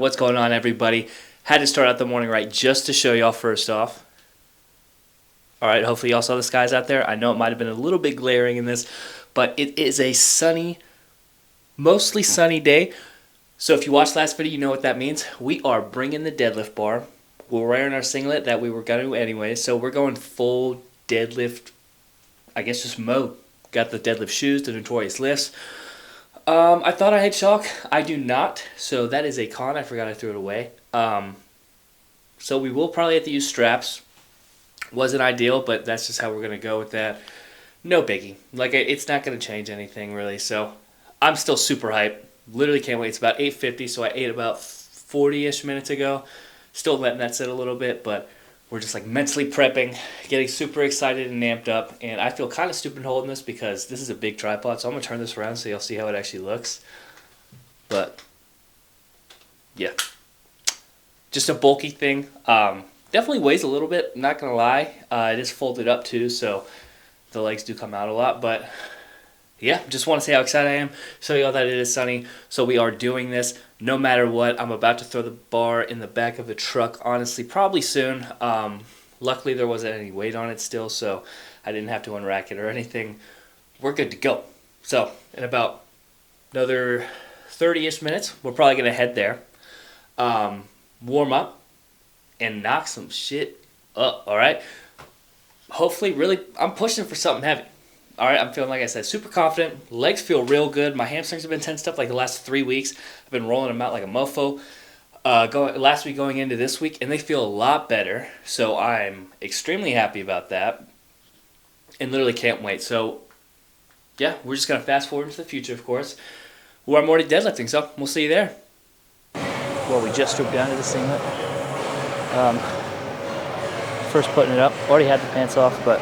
What's going on, everybody? Had to start out the morning right just to show y'all first off. Alright, hopefully y'all saw the skies out there. I know it might have been a little bit glaring in this, but it is a sunny, mostly sunny day. So if you watched last video, you know what that means. We are bringing the deadlift bar. We're wearing our singlet that we were going to anyway, so we're going full deadlift, I guess just mode. Got the deadlift shoes, the Notorious lifts. I thought I had chalk. I do not, so that is a con. I forgot I threw it away. So we will probably have to use straps. Wasn't ideal, but that's just how we're going to go with that. No biggie. Like, it's not going to change anything, really. So I'm still super hyped. Literally can't wait. It's about 8:50, so I ate about 40-ish minutes ago. Still letting that sit a little bit, but we're just like mentally prepping, getting super excited and amped up. And I feel kind of stupid holding this because this is a big tripod, so I'm going to turn this around so you'll see how it actually looks. But, yeah. Just a bulky thing. Definitely weighs a little bit, not going to lie. It is folded up too, so the legs do come out a lot. But, yeah, just want to say how excited I am. Show y'all that it is sunny. So we are doing this no matter what. I'm about to throw the bar in the back of the truck, honestly, probably soon. Luckily, there wasn't any weight on it still, so I didn't have to unrack it or anything. We're good to go. So in about another 30-ish minutes, we're probably going to head there, warm up, and knock some shit up, all right? Hopefully, really, I'm pushing for something heavy. All right, I'm feeling, like I said, super confident. Legs feel real good. My hamstrings have been tensed up like the last 3 weeks. I've been rolling them out like a mofo. Last week going into this week, and they feel a lot better. So I'm extremely happy about that and literally can't wait. So, yeah, we're just going to fast forward into the future, of course, where I'm already deadlifting. So we'll see you there. Well, we just stripped down to the singlet. First putting it up. Already had the pants off, but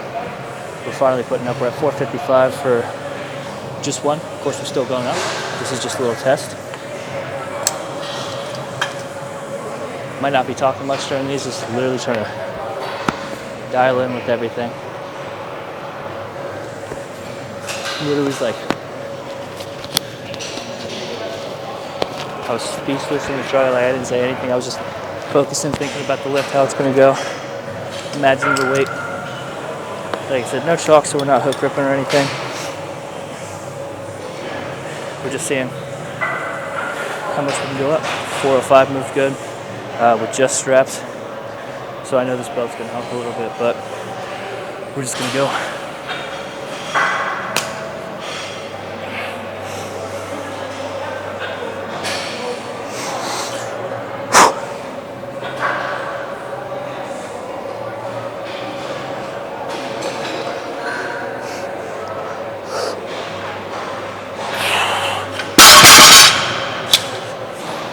we're finally putting up. We're at 455 for just one. Of course, we're still going up. This is just a little test. Might not be talking much during these. Just literally trying to dial in with everything. Literally, like, I was speechless in the trial. Like, I didn't say anything. I was just focusing, thinking about the lift, how it's going to go. Imagining the weight. Like I said, no chalk, so we're not hook gripping or anything. We're just seeing how much we can go up. 405 moved good with just straps. So I know this belt's going to help a little bit, but we're just going to go.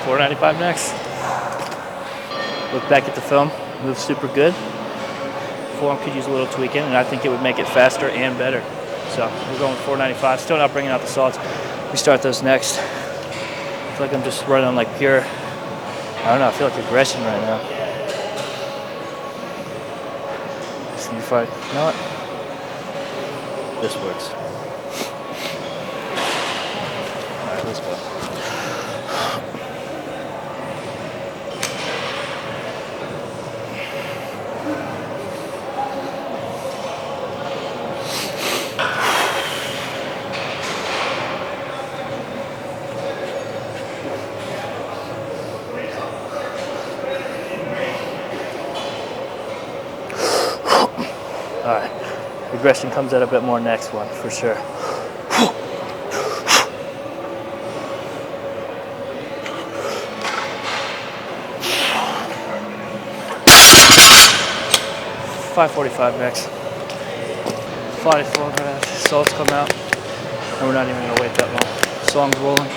$495 next. Look back at the film, moves super good. Form could use a little tweaking, and I think it would make it faster and better. So we're going with $495. Still not bringing out the salts. We start those next. I feel like I'm just running on like pure, I don't know, I feel like aggression right now. Just need to find, you know what? This works. All right, let's go. Alright, aggression comes out a bit more next one, for sure. $545 next. 44 salts come out, and we're not even going to wait that long. Song's rolling.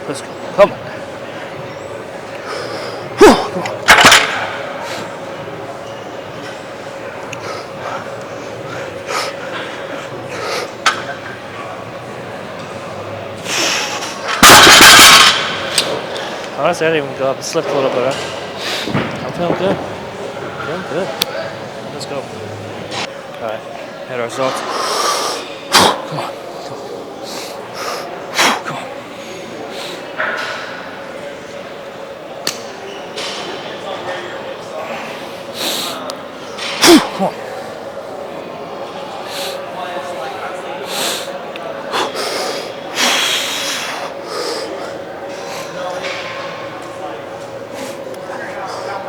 Let's go. Come on. Come on. Honestly, I didn't even go up. It slipped a little bit. I'm feeling good. Feeling good. Let's go. All right, head our results. Come on. Come on.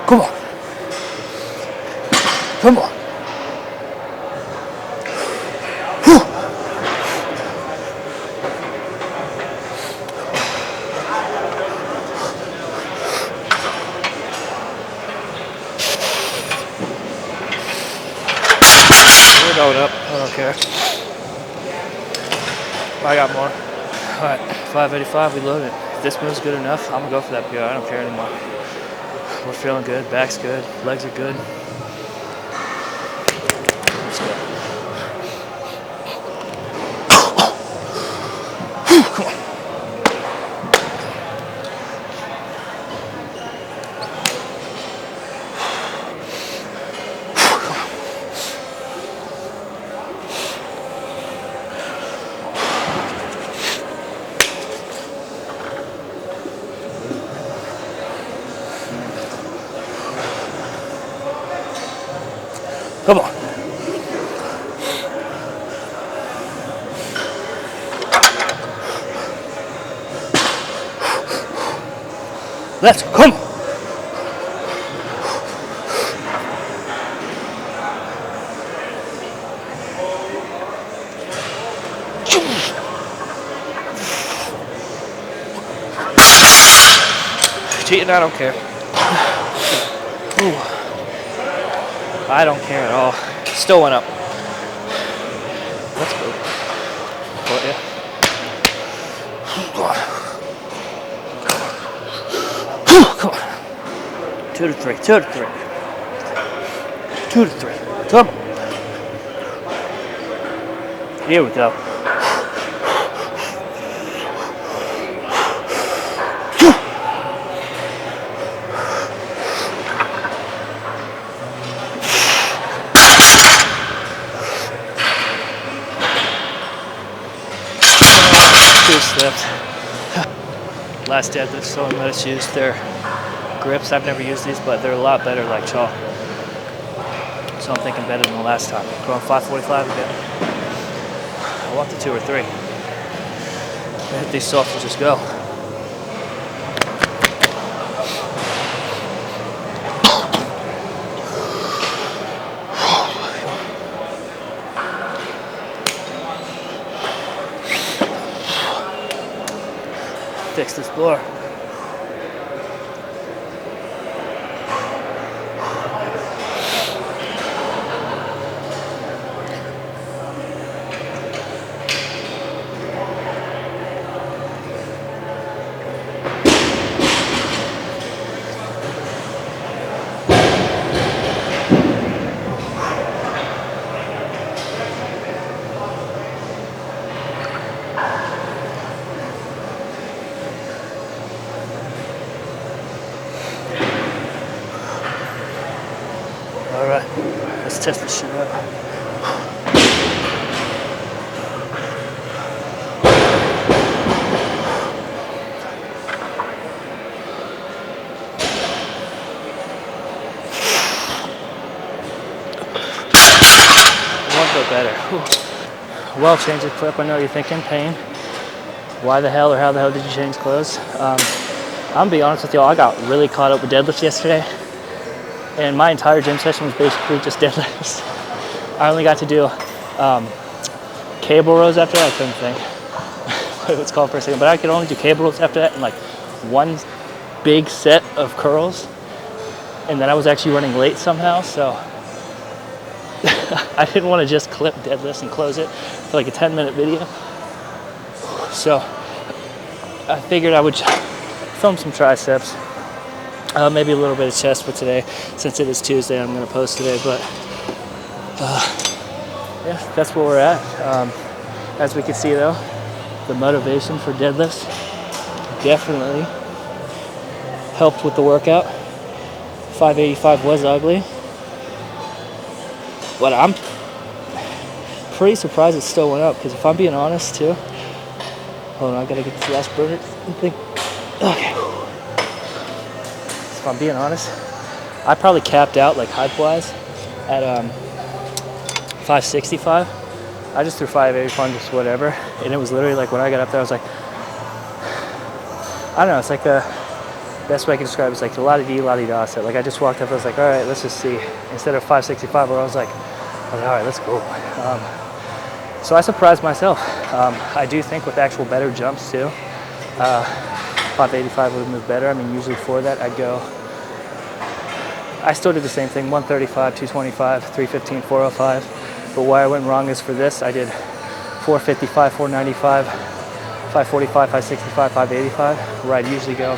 Come on. Come on. Come on. We're going up. I don't care. I got more. Alright, 585, we loaded it. If this move's good enough, I'm gonna go for that PR. I don't care anymore. We're feeling good, back's good, legs are good. Let's go. Come on. Come on. Let's go. Come on. Cheating, I don't care. Ooh. I don't care at all. Still went up. Let's go. Oh, yeah. Come on. 2 to 3. 2 to 3. 2 to 3. Come on. Here we go. Slipped. Last deadlift, someone let us use their grips. I've never used these, but they're a lot better like chalk. So I'm thinking better than the last time. Going 545 again. I want the 2 or 3. I hit these soft and just go. Fix this floor. Alright, let's test this shit out. Won't go better. Whew. Well, change the clip. I know you're thinking, pain. Why the hell or how the hell did you change clothes? I'm gonna be honest with y'all, I got really caught up with deadlifts yesterday. And my entire gym session was basically just deadlifts. I only got to do cable rows after that. I couldn't think what it's called for a second, but I could only do cable rows after that and like one big set of curls. And then I was actually running late somehow, so I didn't want to just clip deadlifts and close it for like a 10-minute video. So I figured I would film some triceps. Maybe a little bit of chest for today, since it is Tuesday. I'm going to post today, but yeah, that's where we're at. As we can see, though, the motivation for deadlifts definitely helped with the workout. 585 was ugly, but I'm pretty surprised it still went up, because if I'm being honest too, hold on, I gotta get this last burner thing. Okay. So if I'm being honest, I probably capped out like height wise at 565. I just threw 585, just whatever, and it was literally like when I got up there, I was like, I don't know, it's like the best way I can describe it is like the la-di-di, la-di-da set. Like I just walked up, I was like, all right, let's just see. Instead of 565, where I was like, all right, let's go. So I surprised myself. I do think with actual better jumps too, 585 would have moved better. I mean, usually for that, I'd go, I still did the same thing, 135, 225, 315, 405. But why I went wrong is for this, I did 455, 495, 545, 565, 585, where I'd usually go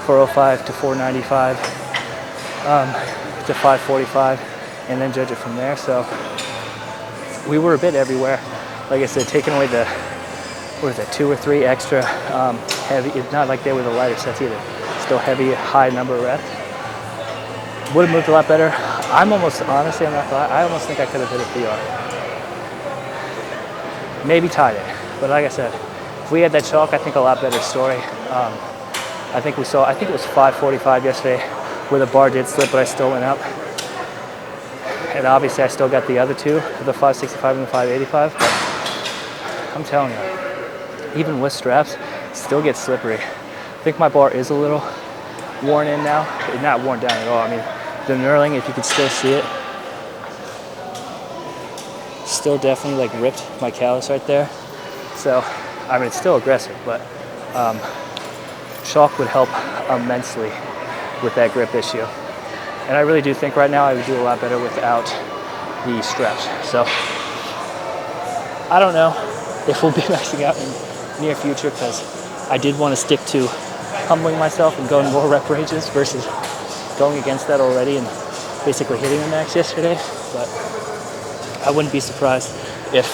405 to 495 to 545, and then judge it from there. So we were a bit everywhere. Like I said, taking away the, what is that, 2 or 3 extra heavy, it's not like they were the lighter sets either. Still heavy, high number of reps. Would have moved a lot better. I'm almost, honestly, I'm not gonna lie, I almost think I could have hit a PR. Maybe tied it, but like I said, if we had that chalk, I think a lot better story. I think it was 545 yesterday, where the bar did slip, but I still went up. And obviously I still got the other two, the 565 and the 585, but I'm telling you, even with straps, it still gets slippery. I think my bar is a little worn in now. It's not worn down at all. I mean, the knurling, if you can still see it, still definitely like ripped my callus right there. So, I mean, it's still aggressive, but chalk would help immensely with that grip issue. And I really do think right now I would do a lot better without the straps. So, I don't know if we'll be maxing out in the near future, because I did want to stick to humbling myself and going more rep ranges versus going against that already and basically hitting the max yesterday. But I wouldn't be surprised if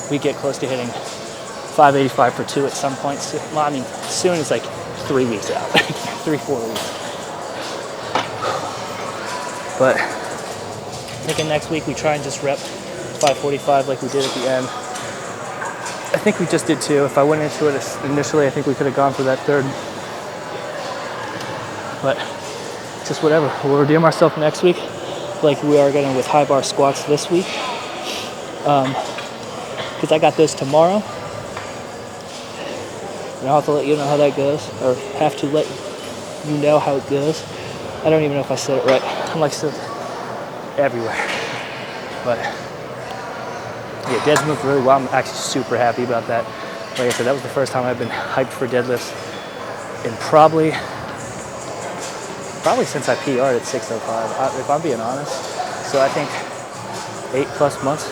we get close to hitting 585 for 2 at some point. Well, I mean, soon is like 3 weeks out, 3-4 weeks. But I'm thinking next week we try and just rep 545 like we did at the end. I think we just did 2. If I went into it initially, I think we could have gone for that 3rd. But just whatever. We'll redeem ourselves next week like we are going to with high bar squats this week. Because I got those tomorrow. And I'll have to let you know how that goes, or have to let you know how it goes. I don't even know if I said it right. I'm like so everywhere. But yeah, deads moved really well. I'm actually super happy about that. Like I said, that was the first time I've been hyped for deadlifts in probably since I PR'd at 605, if I'm being honest. So I think 8+ months,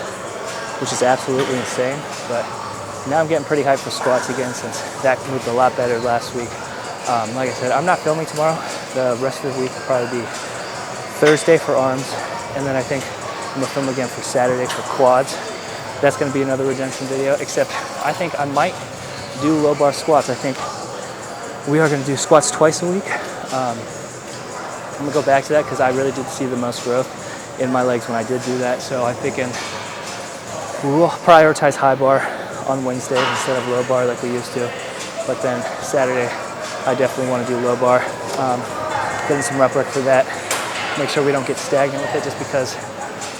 which is absolutely insane. But now I'm getting pretty hyped for squats again, since that moved a lot better last week. Like I said, I'm not filming tomorrow. The rest of the week will probably be Thursday for arms, and then I think I'm gonna film again for Saturday for quads. That's gonna be another redemption video, except I think I might do low bar squats. I think we are gonna do squats twice a week. I'm gonna go back to that because I really did see the most growth in my legs when I did do that. So I'm thinking we'll prioritize high bar on Wednesdays instead of low bar like we used to. But then Saturday, I definitely want to do low bar. Getting some rep work for that. Make sure we don't get stagnant with it, just because,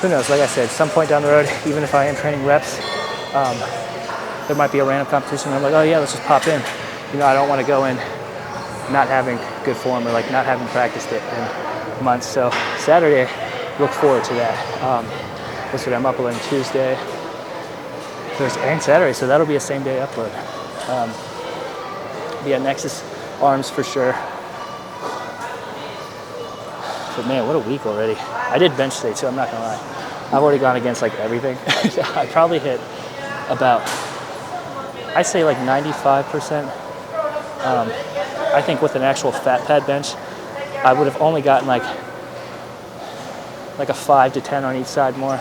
who knows, like I said, some point down the road, even if I am training reps, there might be a random competition where I'm like, oh yeah, let's just pop in. You know, I don't want to go in not having good form, or like not having practiced it in months. So Saturday, look forward to that. That's what I'm uploading Tuesday, Thursday, and Saturday, so that'll be a same day upload. Yeah, Nexus arms for sure. But man, what a week already. I did bench today too, I'm not gonna lie. I've already gone against like everything. I probably hit about, I'd say like 95%. I think with an actual fat pad bench, I would have only gotten like a 5 to 10 on each side more.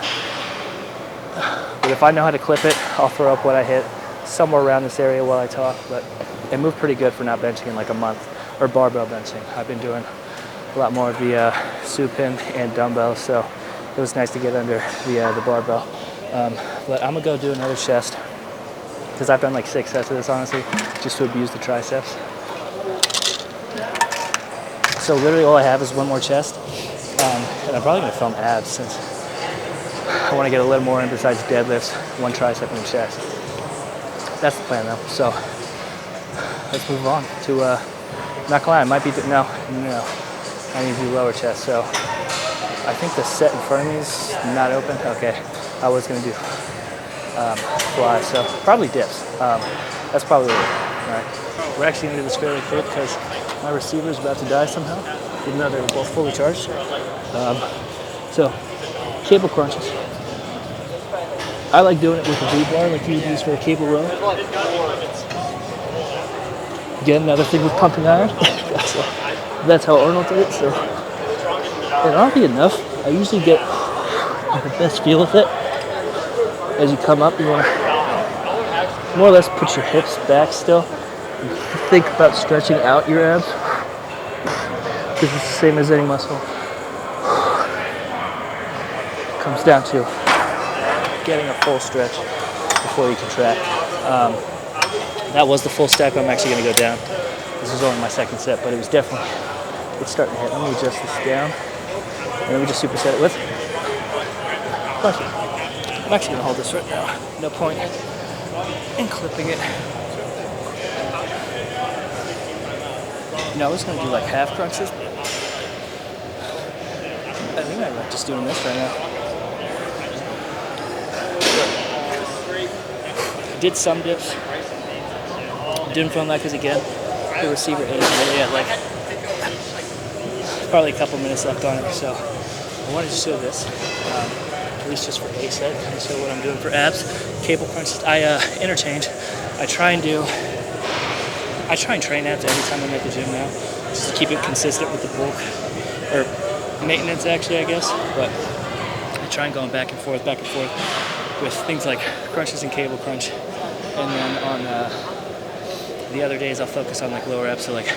But if I know how to clip it, I'll throw up what I hit somewhere around this area while I talk. But it moved pretty good for not benching in like a month. or barbell benching. I've been doing a lot more of the supine and dumbbells, so it was nice to get under the barbell. But I'm gonna go do another chest because I've done like 6 sets of this, honestly, just to abuse the triceps. So literally all I have is one more chest, and I'm probably gonna film abs since I want to get a little more in besides deadlifts, 1 tricep and a chest. That's the plan though. So let's move on to, not gonna lie, I might be, no, I need to do lower chest. So I think the set in front of me is not open. Okay, I was gonna do flies, so probably dips. That's probably it. All right, we're actually gonna do this fairly quick because my receiver is about to die somehow, even though they're both fully charged. So cable crunches. I like doing it with a V-bar, like you would use for a cable row. Again, another thing with pumping iron. That's how Arnold did it. So, and oddly enough, I usually get the best feel with it. As you come up, you want to more or less put your hips back still. And think about stretching out your abs, because it's the same as any muscle. It comes down to getting a full stretch before you contract. That was the full stack. I'm actually going to go down. This is only my 2nd set, but it was definitely, it's starting to hit. Let me adjust this down, and then we just superset it with punching. I'm actually going to hold this right now. No point in clipping it. You know, I was going to do like half crunches. I think I like just doing this right now. Did some dips. Didn't film that because, again, the receiver isn't really at like probably a couple minutes left on it. So I wanted to show this, at least just for a set, and show what I'm doing for abs. Cable crunches. I interchange. I try and train abs every time I'm at the gym now, just to keep it consistent with the bulk or maintenance, actually, I guess. But I try and going back and forth with things like crunches and cable crunch. And then on the other days, I'll focus on like lower reps, so like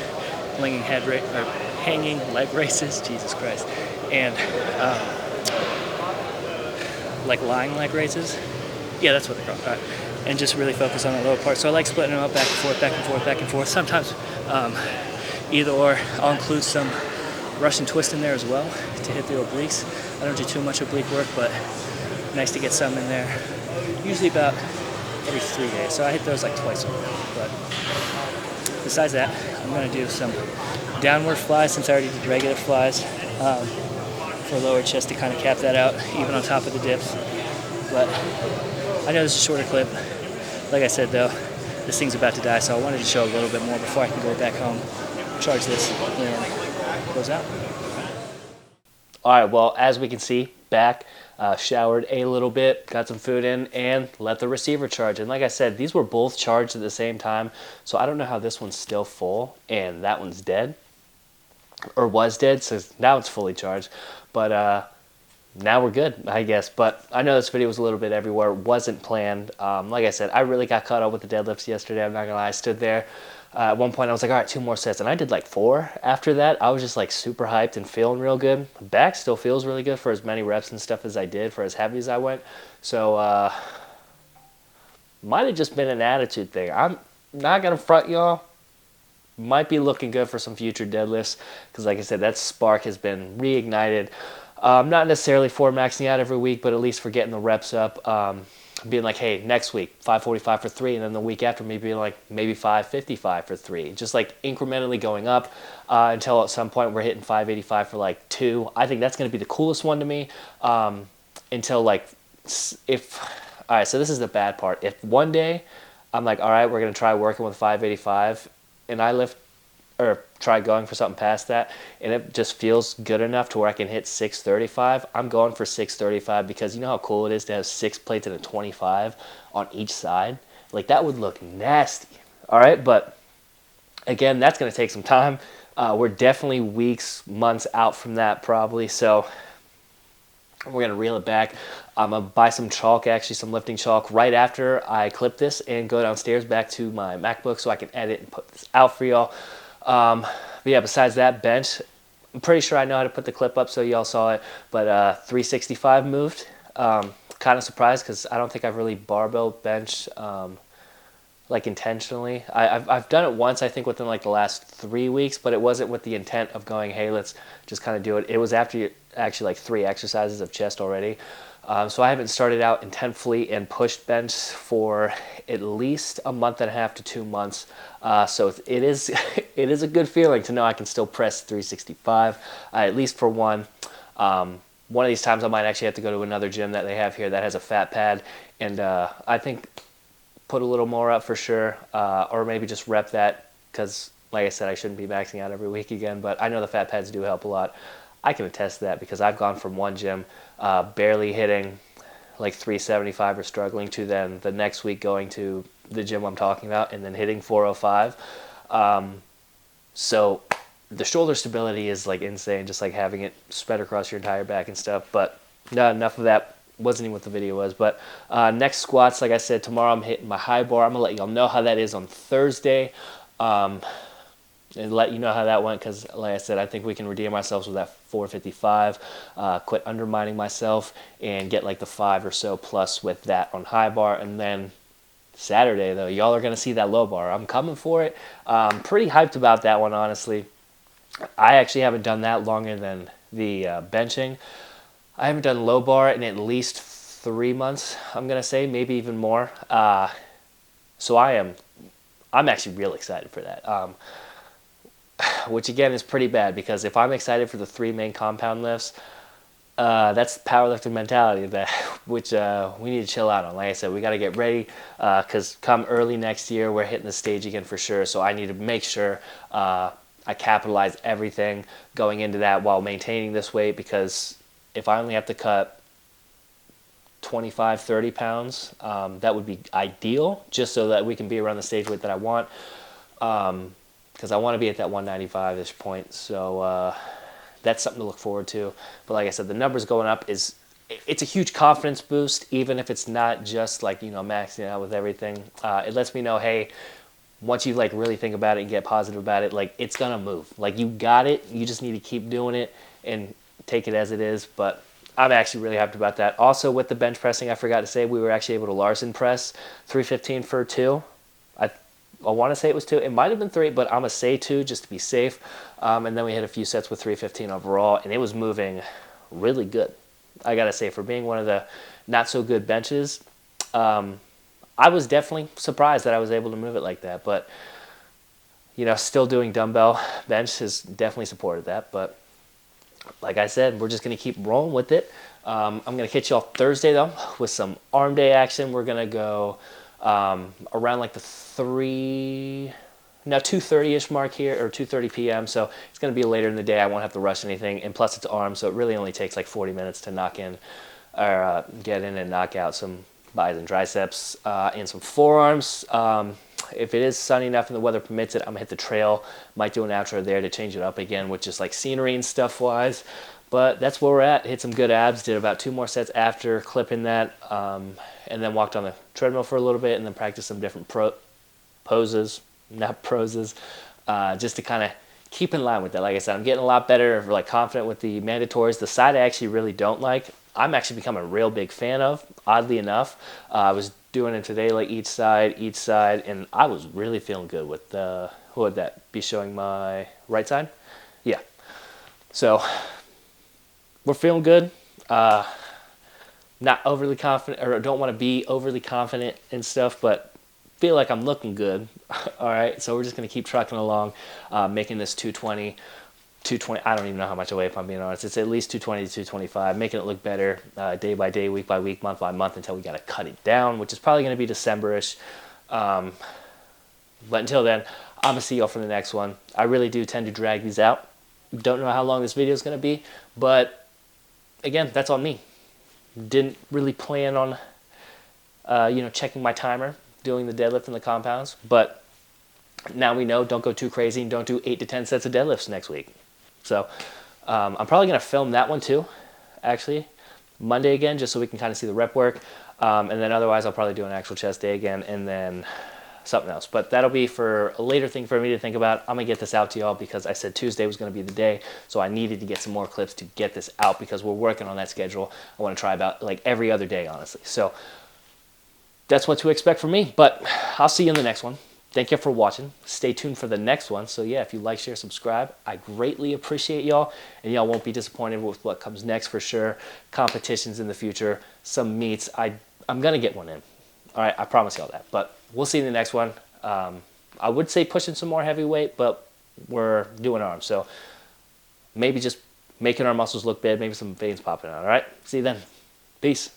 hanging leg raises, Jesus Christ, and like lying leg raises. Yeah, that's what they're called. All right. And just really focus on the lower part. So I like splitting them up back and forth, back and forth, back and forth. Sometimes either or. I'll include some Russian twist in there as well to hit the obliques. I don't do too much oblique work, but nice to get some in there. Usually about every 3 days. So I hit those like twice a week. But besides that, I'm going to do some downward flies since I already did regular flies for lower chest to kind of cap that out, even on top of the dips. But I know this is a shorter clip. Like I said, though, this thing's about to die, so I wanted to show a little bit more before I can go back home, charge this, and close out. All right, well, as we can see, back, showered a little bit, got some food in, and let the receiver charge. And like I said, these were both charged at the same time, so I don't know how this one's still full and that one's dead, or was dead, so now it's fully charged. But now we're good, I guess. But I know this video was a little bit everywhere. It wasn't planned. Like I said, I really got caught up with the deadlifts yesterday. I'm not gonna lie. I stood there. At one point, I was like, all right, 2 more sets. And I did like 4 after that. I was just like super hyped and feeling real good. Back still feels really good for as many reps and stuff as I did, for as heavy as I went. So might have just been an attitude thing. I'm not gonna front y'all. Might be looking good for some future deadlifts. Because like I said, that spark has been reignited. Not necessarily for maxing out every week, but at least for getting the reps up. Being like, hey, next week, 545 for 3, and then the week after me being like, maybe 555 for 3. Just like incrementally going up until at some point we're hitting 585 for like 2. I think that's going to be the coolest one to me until like, all right, so this is the bad part. If one day I'm like, all right, we're going to try working with 585, and I lift or try going for something past that, and it just feels good enough to where I can hit 635, I'm going for 635, because you know how cool it is to have 6 plates and a 25 on each side? Like, that would look nasty. All right, but again, that's going to take some time. We're definitely weeks, months out from that probably, so we're going to reel it back. I'm going to buy some chalk, actually some lifting chalk, right after I clip this and go downstairs back to my MacBook so I can edit and put this out for y'all. But yeah, besides that, bench, I'm pretty sure I know how to put the clip up so y'all saw it, but 365 moved. Kind of surprised because I don't think I've really barbell bench like intentionally. I've done it once, I think, within like the last 3 weeks, but it wasn't with the intent of going, hey, let's just kind of do it. It was after actually like 3 exercises of chest already. So I haven't started out intentfully and pushed bench for at least a month and a half to 2 months. So it is it is a good feeling to know I can still press 365, at least for one. One of these times I might actually have to go to another gym that they have here that has a fat pad, and I think put a little more up for sure, or maybe just rep that because, like I said, I shouldn't be maxing out every week again, but I know the fat pads do help a lot. I can attest to that because I've gone from one gym barely hitting like 375 or struggling to then the next week going to the gym I'm talking about and then hitting 405. So the shoulder stability is like insane, just like having it spread across your entire back and stuff. But no, enough of that. Wasn't even what the video was. But next squats, like I said, tomorrow I'm hitting my high bar. I'm going to let y'all know how that is on Thursday. And let you know how that went because, like I said, I think we can redeem ourselves with that 455, quit undermining myself, and get like the 5 or so plus with that on high bar. And then Saturday, though, y'all are going to see that low bar. I'm coming for it. Pretty hyped about that one, honestly. I actually haven't done that longer than the benching. I haven't done low bar in at least 3 months, I'm going to say, maybe even more. So I'm actually real excited for that. Which again is pretty bad because if I'm excited for the 3 main compound lifts, that's powerlifting mentality that which we need to chill out on. Like I said, we got to get ready because come early next year we're hitting the stage again for sure. So I need to make sure I capitalize everything going into that while maintaining this weight, because if I only have to cut 25, 30 pounds, that would be ideal just so that we can be around the stage weight that I want. Because I want to be at that 195-ish point. So that's something to look forward to. But like I said, the numbers going up it's a huge confidence boost, even if it's not just like, maxing out with everything. It lets me know, hey, once you like really think about it and get positive about it, like it's going to move. Like you got it. You just need to keep doing it and take it as it is. But I'm actually really happy about that. Also with the bench pressing, I forgot to say, we were actually able to Larson press 315 for 2. I want to say it was 2. It might have been 3, but I'm going to say 2 just to be safe. And then we hit a few sets with 315 overall, and it was moving really good. I got to say, for being one of the not so good benches, I was definitely surprised that I was able to move it like that. But, still doing dumbbell bench has definitely supported that. But like I said, we're just going to keep rolling with it. I'm going to catch you all Thursday, though, with some arm day action. We're going to go around like the 2:30-ish mark here, or 2:30 p.m. So it's going to be later in the day. I won't have to rush anything. And plus it's arms, so it really only takes like 40 minutes to knock in or get in and knock out some bis and triceps and some forearms. If it is sunny enough and the weather permits it, I'm going to hit the trail. Might do an outro there to change it up again with just like scenery and stuff wise. But that's where we're at. Hit some good abs. Did about 2 more sets after clipping that. And then walked on the treadmill for a little bit and then practiced some different poses, just to kind of keep in line with that. Like I said, I'm getting a lot better, like confident with the mandatories. The side I actually really don't like. I'm actually becoming a real big fan of, oddly enough. I was doing it today, like each side, and I was really feeling good with who would that be showing my right side? Yeah. So we're feeling good. Not overly confident, or don't want to be overly confident and stuff, but feel like I'm looking good. All right, so we're just going to keep trucking along, making this 220. I don't even know how much I weigh, if I'm being honest. It's at least 220 to 225, making it look better day by day, week by week, month by month, until we got to cut it down, which is probably going to be December-ish. But until then, I'm going to see y'all for the next one. I really do tend to drag these out. Don't know how long this video is going to be, but again, that's on me. Didn't really plan on, checking my timer, doing the deadlift and the compounds. But now we know, don't go too crazy and don't do 8 to 10 sets of deadlifts next week. So I'm probably going to film that one too, actually, Monday again, just so we can kind of see the rep work. And then otherwise, I'll probably do an actual chest day again. And then something else. But that'll be for a later thing for me to think about. I'm going to get this out to y'all because I said Tuesday was going to be the day. So I needed to get some more clips to get this out because we're working on that schedule. I want to try about like every other day, honestly. So that's what to expect from me. But I'll see you in the next one. Thank you for watching. Stay tuned for the next one. So yeah, if you like, share, subscribe, I greatly appreciate y'all. And y'all won't be disappointed with what comes next for sure. Competitions in the future, some meets. I'm going to get one in. All right, I promise y'all that. But we'll see you in the next one. I would say pushing some more heavyweight, but we're doing arms. So maybe just making our muscles look big, maybe some veins popping out. All right, see you then. Peace.